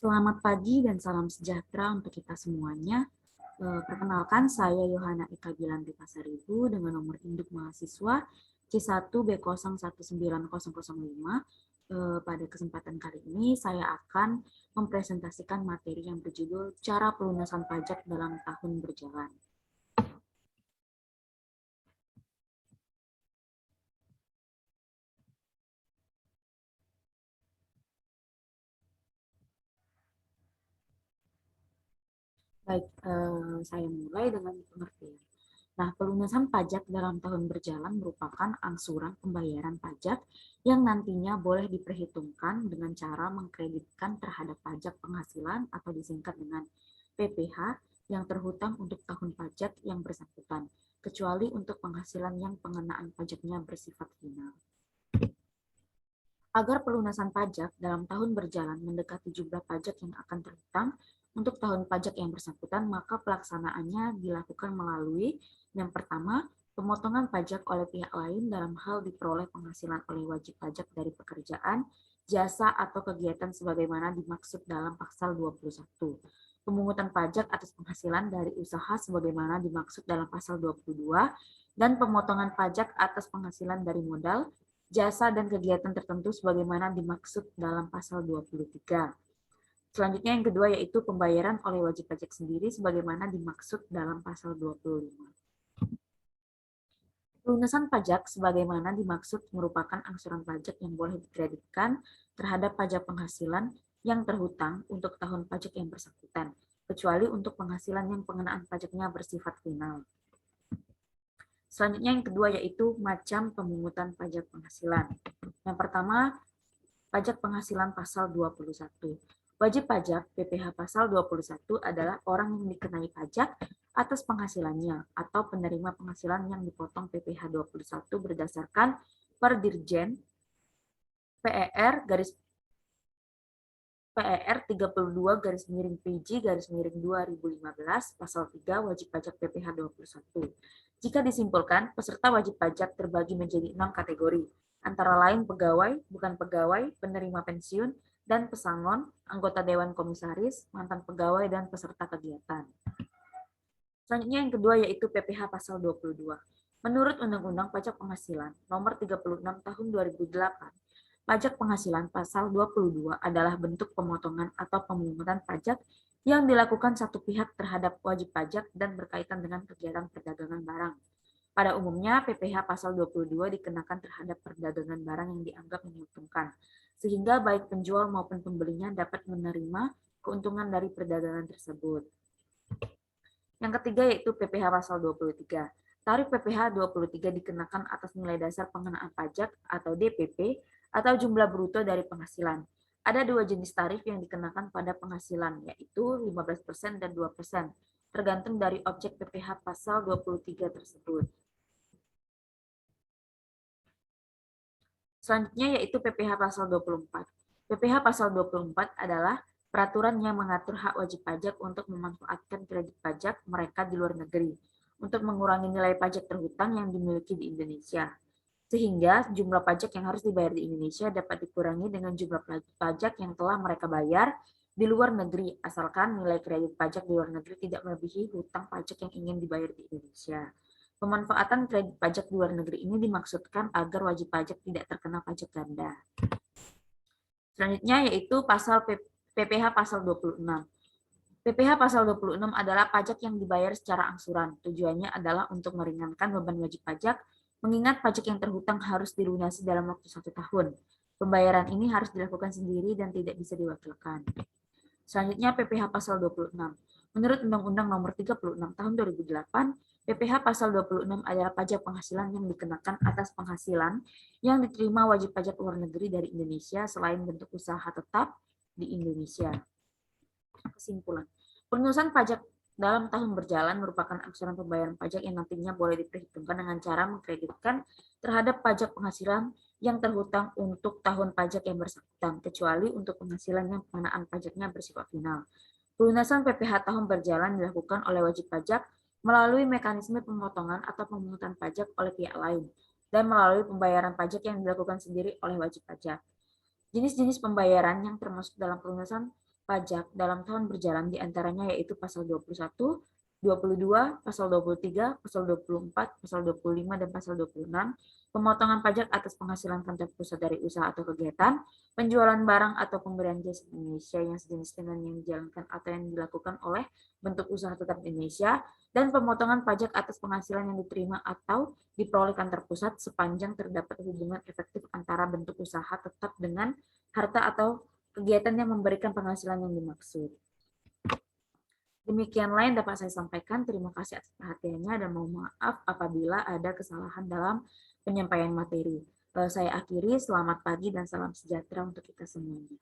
Selamat pagi dan salam sejahtera untuk kita semuanya. Perkenalkan, saya Yohana Eka Bilanti Pasaribu dengan nomor induk mahasiswa C1B019005. Pada kesempatan kali ini, saya akan mempresentasikan materi yang berjudul Cara Pelunasan Pajak dalam Tahun Berjalan. Baik, saya mulai dengan pengertian. Nah, pelunasan pajak dalam tahun berjalan merupakan angsuran pembayaran pajak yang nantinya boleh diperhitungkan dengan cara mengkreditkan terhadap pajak penghasilan atau disingkat dengan PPh yang terhutang untuk tahun pajak yang bersangkutan, kecuali untuk penghasilan yang pengenaan pajaknya bersifat final. Agar pelunasan pajak dalam tahun berjalan mendekati jumlah pajak yang akan terhutang untuk tahun pajak yang bersangkutan, maka pelaksanaannya dilakukan melalui yang pertama, pemotongan pajak oleh pihak lain dalam hal diperoleh penghasilan oleh wajib pajak dari pekerjaan, jasa, atau kegiatan sebagaimana dimaksud dalam pasal 21. Pemungutan pajak atas penghasilan dari usaha sebagaimana dimaksud dalam pasal 22, dan pemotongan pajak atas penghasilan dari modal, jasa, dan kegiatan tertentu sebagaimana dimaksud dalam pasal 23. Selanjutnya yang kedua yaitu pembayaran oleh wajib pajak sendiri sebagaimana dimaksud dalam pasal 25. Pelunasan pajak sebagaimana dimaksud merupakan angsuran pajak yang boleh dikreditkan terhadap pajak penghasilan yang terhutang untuk tahun pajak yang bersangkutan, kecuali untuk penghasilan yang pengenaan pajaknya bersifat final. Selanjutnya yang kedua yaitu macam pemungutan pajak penghasilan. Yang pertama, pajak penghasilan pasal 21. Wajib pajak PPh pasal 21 adalah orang yang dikenai pajak atas penghasilannya atau penerima penghasilan yang dipotong PPh 21 berdasarkan per Dirjen PER garis PER 32 garis miring PJ garis miring 2015 pasal 3 wajib pajak PPh 21. Jika disimpulkan, peserta wajib pajak terbagi menjadi 6 kategori, antara lain pegawai, bukan pegawai, penerima pensiun, dan pesangon, anggota Dewan Komisaris, mantan pegawai, dan peserta kegiatan. Selanjutnya yang kedua yaitu PPh pasal 22. Menurut Undang-Undang Pajak Penghasilan nomor 36 tahun 2008, pajak penghasilan pasal 22 adalah bentuk pemotongan atau pemungutan pajak yang dilakukan satu pihak terhadap wajib pajak dan berkaitan dengan kegiatan perdagangan barang. Pada umumnya, PPh pasal 22 dikenakan terhadap perdagangan barang yang dianggap menguntungkan, sehingga baik penjual maupun pembelinya dapat menerima keuntungan dari perdagangan tersebut. Yang ketiga yaitu PPh pasal 23. Tarif PPh 23 dikenakan atas nilai dasar pengenaan pajak atau DPP atau jumlah bruto dari penghasilan. Ada dua jenis tarif yang dikenakan pada penghasilan, yaitu 15% dan 2%, tergantung dari objek PPh pasal 23 tersebut. Selanjutnya yaitu PPh pasal 24. PPh pasal 24 adalah peraturan yang mengatur hak wajib pajak untuk memanfaatkan kredit pajak mereka di luar negeri untuk mengurangi nilai pajak terhutang yang dimiliki di Indonesia. Sehingga jumlah pajak yang harus dibayar di Indonesia dapat dikurangi dengan jumlah pajak yang telah mereka bayar di luar negeri, asalkan nilai kredit pajak di luar negeri tidak melebihi hutang pajak yang ingin dibayar di Indonesia. Pemanfaatan kredit pajak di luar negeri ini dimaksudkan agar wajib pajak tidak terkena pajak ganda. Selanjutnya yaitu pasal PPh pasal 26. PPh pasal 26 adalah pajak yang dibayar secara angsuran. Tujuannya adalah untuk meringankan beban wajib pajak, mengingat pajak yang terhutang harus dilunasi dalam waktu 1 tahun. Pembayaran ini harus dilakukan sendiri dan tidak bisa diwakilkan. Selanjutnya PPh pasal 26. Menurut Undang-Undang Nomor 36 Tahun 2008, PPh pasal 26 adalah pajak penghasilan yang dikenakan atas penghasilan yang diterima wajib pajak luar negeri dari Indonesia selain bentuk usaha tetap di Indonesia. Kesimpulan, pelunasan pajak dalam tahun berjalan merupakan angsuran pembayaran pajak yang nantinya boleh diperhitungkan dengan cara mengkreditkan terhadap pajak penghasilan yang terhutang untuk tahun pajak yang bersangkutan, kecuali untuk penghasilan yang pengenaan pajaknya bersifat final. Pelunasan PPh tahun berjalan dilakukan oleh wajib pajak melalui mekanisme pemotongan atau pemungutan pajak oleh pihak lain, dan melalui pembayaran pajak yang dilakukan sendiri oleh wajib pajak. Jenis-jenis pembayaran yang termasuk dalam pelunasan pajak dalam tahun berjalan diantaranya yaitu pasal 21, 22, pasal 23, pasal 24, pasal 25, dan pasal 26, pemotongan pajak atas penghasilan kantor pusat dari usaha atau kegiatan, penjualan barang atau pemberian jasa di Indonesia yang sejenis dengan yang dijalankan atau yang dilakukan oleh bentuk usaha tetap di Indonesia, dan pemotongan pajak atas penghasilan yang diterima atau diperoleh kantor pusat sepanjang terdapat hubungan efektif antara bentuk usaha tetap dengan harta atau kegiatan yang memberikan penghasilan yang dimaksud. Demikianlah yang dapat saya sampaikan. Terima kasih atas perhatiannya dan mohon maaf apabila ada kesalahan dalam penyampaian materi. Saya akhiri, selamat pagi dan salam sejahtera untuk kita semuanya.